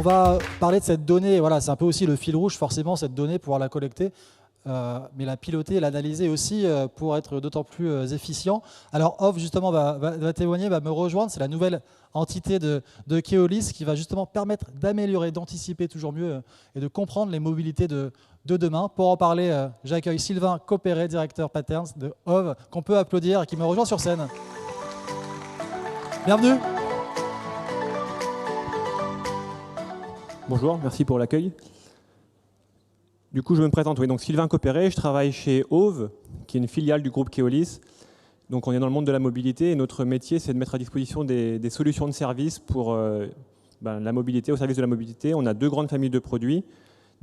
On va parler de cette donnée, voilà, c'est un peu aussi le fil rouge, forcément, cette donnée, pouvoir la collecter, mais la piloter et l'analyser aussi pour être d'autant plus efficient. Alors, Off, justement, va témoigner, va me rejoindre. C'est la nouvelle entité de Keolis qui va justement permettre d'améliorer, d'anticiper toujours mieux et de comprendre les mobilités de demain. Pour en parler, j'accueille Sylvain Copéré, directeur Patterns de Off, qu'on peut applaudir et qui me rejoint sur scène. Bienvenue. Bonjour, merci pour l'accueil. Du coup, je me présente. Oui, donc Sylvain Copéré, je travaille chez Ove, qui est une filiale du groupe Keolis. Donc, on est dans le monde de la mobilité et notre métier, c'est de mettre à disposition des solutions de services pour la mobilité, au service de la mobilité. On a deux grandes familles de produits.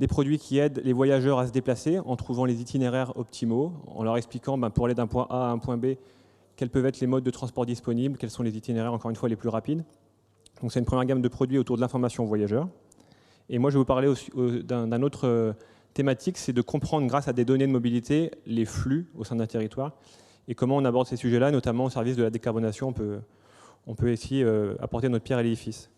Des produits qui aident les voyageurs à se déplacer en trouvant les itinéraires optimaux, en leur expliquant pour aller d'un point A à un point B, quels peuvent être les modes de transport disponibles, quels sont les itinéraires, encore une fois, les plus rapides. Donc, c'est une première gamme de produits autour de l'information aux voyageurs. Et moi, je vais vous parler d'un autre thématique, c'est de comprendre, grâce à des données de mobilité, les flux au sein d'un territoire et comment on aborde ces sujets-là, notamment au service de la décarbonation. On peut essayer apporter notre pierre à l'édifice.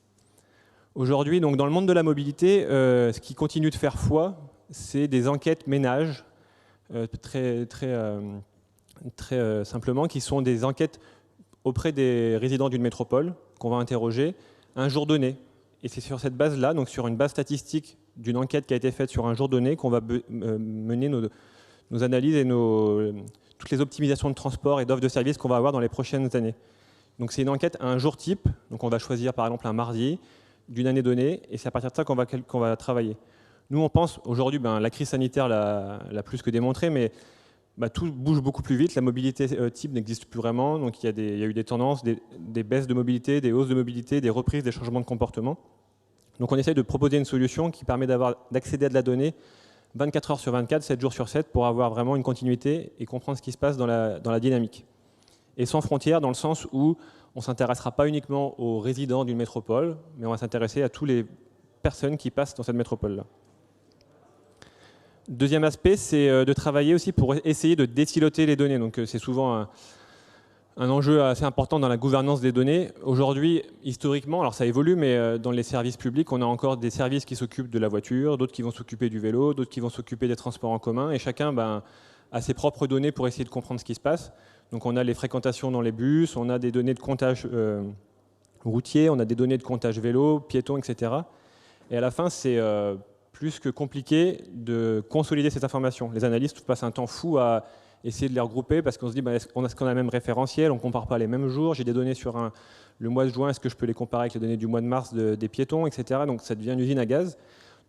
Aujourd'hui, donc, dans le monde de la mobilité, ce qui continue de faire foi, c'est des enquêtes ménages, très simplement, qui sont des enquêtes auprès des résidents d'une métropole qu'on va interroger un jour donné. Et c'est sur cette base-là, donc sur une base statistique d'une enquête qui a été faite sur un jour donné, qu'on va mener nos analyses et toutes les optimisations de transport et d'offres de services qu'on va avoir dans les prochaines années. Donc c'est une enquête à un jour type, donc on va choisir par exemple un mardi d'une année donnée, et c'est à partir de ça qu'on va travailler. Nous on pense, aujourd'hui, la crise sanitaire l'a plus que démontré, mais tout bouge beaucoup plus vite, la mobilité type n'existe plus vraiment, donc il y a eu des tendances, des baisses de mobilité, des hausses de mobilité, des reprises, des changements de comportement. Donc on essaie de proposer une solution qui permet d'accéder à de la donnée 24 heures sur 24, 7 jours sur 7, pour avoir vraiment une continuité et comprendre ce qui se passe dans la dynamique. Et sans frontières, dans le sens où on ne s'intéressera pas uniquement aux résidents d'une métropole, mais on va s'intéresser à toutes les personnes qui passent dans cette métropole-là. Deuxième aspect, c'est de travailler aussi pour essayer de désiloter les données. Donc c'est souvent un enjeu assez important dans la gouvernance des données. Aujourd'hui, historiquement, alors ça évolue, mais dans les services publics, on a encore des services qui s'occupent de la voiture, d'autres qui vont s'occuper du vélo, d'autres qui vont s'occuper des transports en commun, et chacun a ses propres données pour essayer de comprendre ce qui se passe. Donc on a les fréquentations dans les bus, on a des données de comptage routier, on a des données de comptage vélo, piéton, etc. Et à la fin, c'est plus que compliqué de consolider ces informations. Les analystes passent un temps fou à essayer de les regrouper parce qu'on se dit est-ce qu'on a le même référentiel, on ne compare pas les mêmes jours, j'ai des données sur le mois de juin, est-ce que je peux les comparer avec les données du mois de mars des piétons, etc. Donc ça devient une usine à gaz.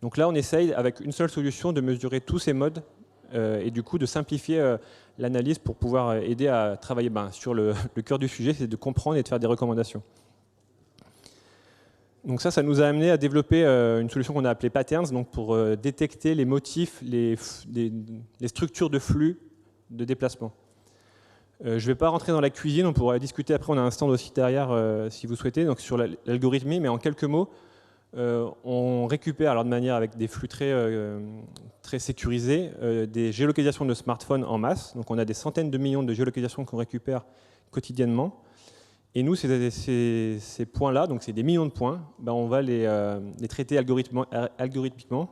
Donc là, on essaye avec une seule solution de mesurer tous ces modes et du coup de simplifier l'analyse pour pouvoir aider à travailler sur le cœur du sujet, c'est de comprendre et de faire des recommandations. Donc ça nous a amené à développer une solution qu'on a appelée Patterns, donc pour détecter les motifs, les structures de flux de déplacement. Je ne vais pas rentrer dans la cuisine, on pourra discuter après, on a un stand aussi derrière si vous souhaitez, donc sur l'algorithmie, mais en quelques mots, on récupère alors de manière avec des flux très sécurisés des géolocalisations de smartphones en masse. Donc on a des centaines de millions de géolocalisations qu'on récupère quotidiennement. Et nous, ces points-là, donc c'est des millions de points, on va les traiter algorithmiquement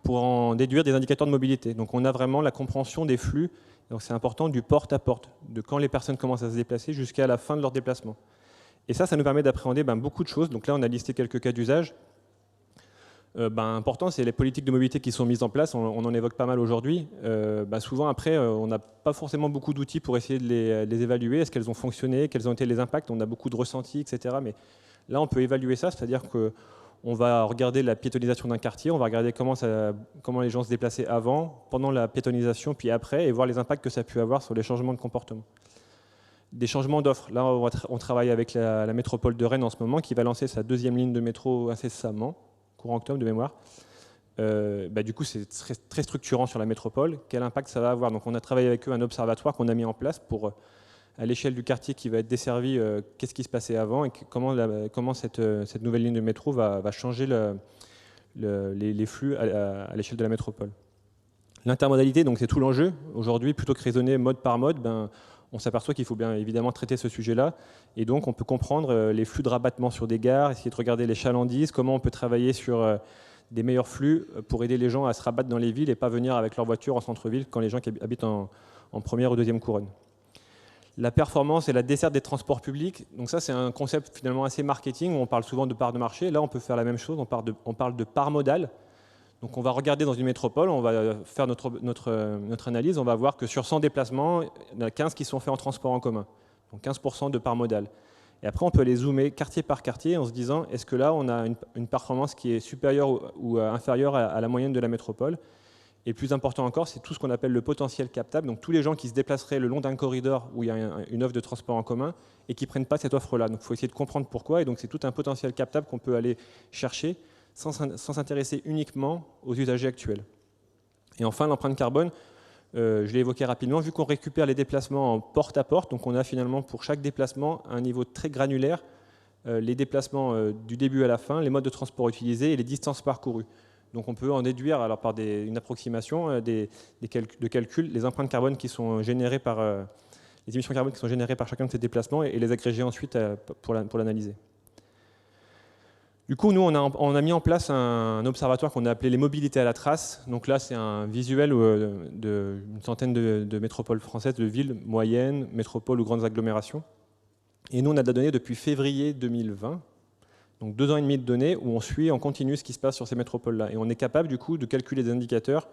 pour en déduire des indicateurs de mobilité. Donc on a vraiment la compréhension des flux, donc c'est important, du porte à porte, de quand les personnes commencent à se déplacer jusqu'à la fin de leur déplacement. Et ça nous permet d'appréhender beaucoup de choses. Donc là, on a listé quelques cas d'usage. Important, c'est les politiques de mobilité qui sont mises en place, on en évoque pas mal aujourd'hui. Souvent après, on n'a pas forcément beaucoup d'outils pour essayer de les évaluer, est-ce qu'elles ont fonctionné, quels ont été les impacts, on a beaucoup de ressentis, etc. Mais là, on peut évaluer ça, c'est-à-dire qu'on va regarder la piétonisation d'un quartier, on va regarder comment les gens se déplaçaient avant, pendant la piétonisation, puis après, et voir les impacts que ça a pu avoir sur les changements de comportement. Des changements d'offres. Là, on travaille avec la métropole de Rennes en ce moment, qui va lancer sa deuxième ligne de métro incessamment, courant octobre de mémoire. Du coup, c'est très structurant sur la métropole. Quel impact ça va avoir? Donc, on a travaillé avec eux un observatoire qu'on a mis en place pour, à l'échelle du quartier qui va être desservi, qu'est-ce qui se passait avant et comment cette nouvelle ligne de métro va changer les flux à l'échelle de la métropole. L'intermodalité, donc c'est tout l'enjeu. Aujourd'hui, plutôt que raisonner mode par mode, on s'aperçoit qu'il faut bien évidemment traiter ce sujet-là. Et donc, on peut comprendre les flux de rabattement sur des gares, essayer de regarder les chalandises, comment on peut travailler sur des meilleurs flux pour aider les gens à se rabattre dans les villes et pas venir avec leur voiture en centre-ville quand les gens qui habitent en première ou deuxième couronne. La performance et la desserte des transports publics, donc ça c'est un concept finalement assez marketing, où on parle souvent de part de marché. Là on peut faire la même chose, on parle de part modale. Donc on va regarder dans une métropole, on va faire notre analyse, on va voir que sur 100 déplacements, il y en a 15 qui sont faits en transport en commun, donc 15% de part modale. Et après on peut les zoomer quartier par quartier en se disant est-ce que là on a une performance qui est supérieure ou inférieure à la moyenne de la métropole. Et le plus important encore, c'est tout ce qu'on appelle le potentiel captable, donc tous les gens qui se déplaceraient le long d'un corridor où il y a une offre de transport en commun et qui ne prennent pas cette offre-là. Donc il faut essayer de comprendre pourquoi, et donc c'est tout un potentiel captable qu'on peut aller chercher sans s'intéresser uniquement aux usagers actuels. Et enfin, l'empreinte carbone, je l'ai évoqué rapidement, vu qu'on récupère les déplacements en porte-à-porte, donc on a finalement pour chaque déplacement un niveau très granulaire, les déplacements du début à la fin, les modes de transport utilisés et les distances parcourues. Donc on peut en déduire, alors par une approximation de calcul, les empreintes carbone qui sont générées par les émissions carbone qui sont générées par chacun de ces déplacements et les agréger ensuite pour l'analyser. Du coup, nous, on a mis en place un observatoire qu'on a appelé les mobilités à la trace. Donc là, c'est un visuel d'une centaine de métropoles françaises, de villes moyennes, métropoles ou grandes agglomérations. Et nous, on a de la donnée depuis février 2020. Donc 2 ans et demi de données où on suit en continu ce qui se passe sur ces métropoles-là. Et on est capable du coup de calculer des indicateurs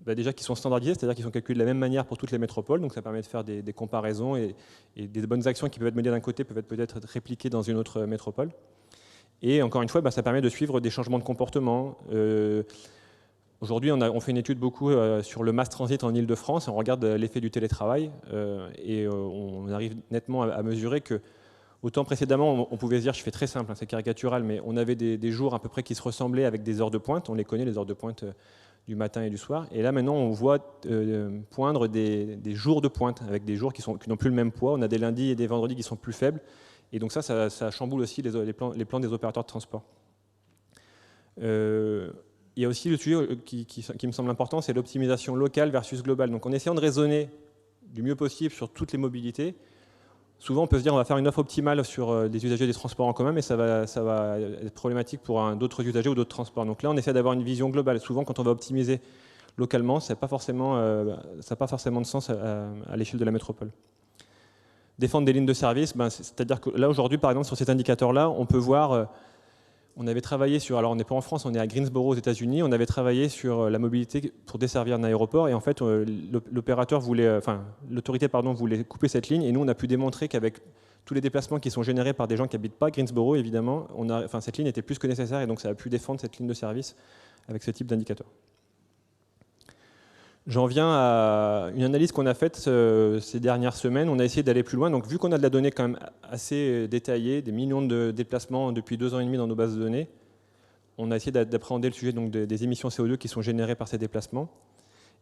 déjà qui sont standardisés, c'est-à-dire qu'ils sont calculés de la même manière pour toutes les métropoles. Donc ça permet de faire des comparaisons et des bonnes actions qui peuvent être menées d'un côté peuvent peut-être être répliquées dans une autre métropole. Et encore une fois, ça permet de suivre des changements de comportement. Aujourd'hui, on fait une étude beaucoup sur le mass transit en Ile-de-France. On regarde l'effet du télétravail et on arrive nettement à mesurer que autant précédemment, on pouvait se dire, je fais très simple, c'est caricatural, mais on avait des jours à peu près qui se ressemblaient avec des heures de pointe. On les connaît, les heures de pointe du matin et du soir. Et là, maintenant, on voit poindre des jours de pointe avec des jours qui n'ont plus le même poids. On a des lundis et des vendredis qui sont plus faibles. Et donc ça chamboule aussi les plans des opérateurs de transport. Il y a aussi le sujet qui me semble important, c'est l'optimisation locale versus globale. Donc en essayant de raisonner du mieux possible sur toutes les mobilités, souvent, on peut se dire qu'on va faire une offre optimale sur des usagers des transports en commun, mais ça va être problématique pour d'autres usagers ou d'autres transports. Donc là, on essaie d'avoir une vision globale. Souvent, quand on va optimiser localement, ça n'a pas forcément de sens à l'échelle de la métropole. Défendre des lignes de service, c'est-à-dire que là, aujourd'hui, par exemple, sur cet indicateur-là, on peut voir... on avait travaillé sur, alors on n'est pas en France, on est à Greensboro aux États-Unis, on avait travaillé sur la mobilité pour desservir un aéroport et en fait l'autorité voulait couper cette ligne et nous on a pu démontrer qu'avec tous les déplacements qui sont générés par des gens qui n'habitent pas Greensboro évidemment, cette ligne était plus que nécessaire et donc ça a pu défendre cette ligne de service avec ce type d'indicateur. J'en viens à une analyse qu'on a faite ces dernières semaines. On a essayé d'aller plus loin. Donc, vu qu'on a de la donnée quand même assez détaillée, des millions de déplacements depuis 2 ans et demi dans nos bases de données, on a essayé d'appréhender le sujet donc, des émissions CO2 qui sont générées par ces déplacements.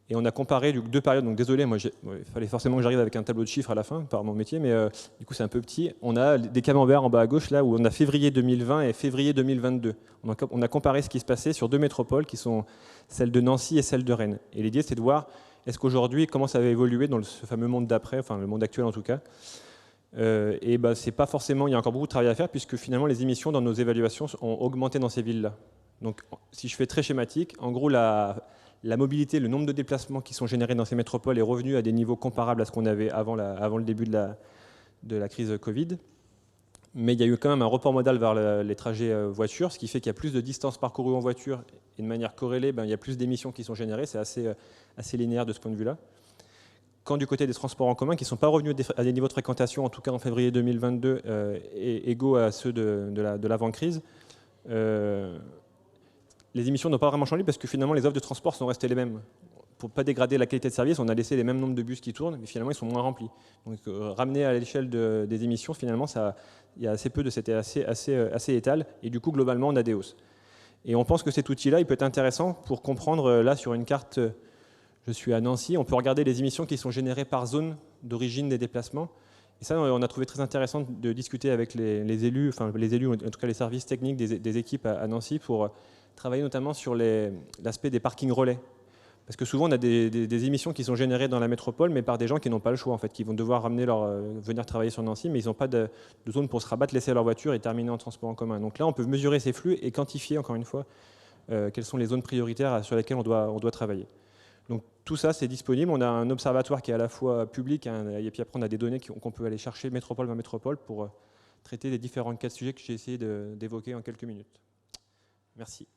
Et on a comparé 2 périodes. Donc, désolé, il fallait forcément que j'arrive avec un tableau de chiffres à la fin par mon métier, mais du coup, c'est un peu petit. On a des camemberts en bas à gauche, là où on a février 2020 et février 2022. On a comparé ce qui se passait sur 2 métropoles qui sont celle de Nancy et celle de Rennes. Et l'idée, c'est de voir est-ce qu'aujourd'hui, comment ça va évoluer dans ce fameux monde d'après, enfin le monde actuel en tout cas. C'est pas forcément, il y a encore beaucoup de travail à faire puisque finalement les émissions dans nos évaluations ont augmenté dans ces villes-là. Donc, si je fais très schématique, en gros, la mobilité, le nombre de déplacements qui sont générés dans ces métropoles est revenu à des niveaux comparables à ce qu'on avait avant le début de la crise Covid. Mais il y a eu quand même un report modal vers les trajets voiture, ce qui fait qu'il y a plus de distances parcourues en voiture et de manière corrélée, il y a plus d'émissions qui sont générées. C'est assez linéaire de ce point de vue-là. Quand du côté des transports en commun, qui ne sont pas revenus à des niveaux de fréquentation, en tout cas en février 2022, égaux à ceux de l'avant-crise, les émissions n'ont pas vraiment changé parce que finalement les offres de transport sont restées les mêmes. Pour ne pas dégrader la qualité de service, on a laissé les mêmes nombres de bus qui tournent, mais finalement ils sont moins remplis. Donc ramener à l'échelle des émissions, finalement, il y a assez peu de c'était assez étal, et du coup globalement on a des hausses. Et on pense que cet outil-là, il peut être intéressant pour comprendre, là sur une carte, je suis à Nancy, on peut regarder les émissions qui sont générées par zone d'origine des déplacements. Et ça, on a trouvé très intéressant de discuter avec les élus, en tout cas les services techniques des équipes à Nancy pour travailler notamment sur l'aspect des parkings relais. Parce que souvent, on a des émissions qui sont générées dans la métropole, mais par des gens qui n'ont pas le choix, en fait, qui vont devoir venir travailler sur Nancy, mais ils n'ont pas de zone pour se rabattre, laisser leur voiture et terminer en transport en commun. Donc là, on peut mesurer ces flux et quantifier, encore une fois, quelles sont les zones prioritaires sur lesquelles on doit travailler. Donc tout ça, c'est disponible. On a un observatoire qui est à la fois public, hein, et puis après, on a des données qu'on peut aller chercher métropole par métropole pour traiter les différents cas de sujets que j'ai essayé d'évoquer en quelques minutes. Merci.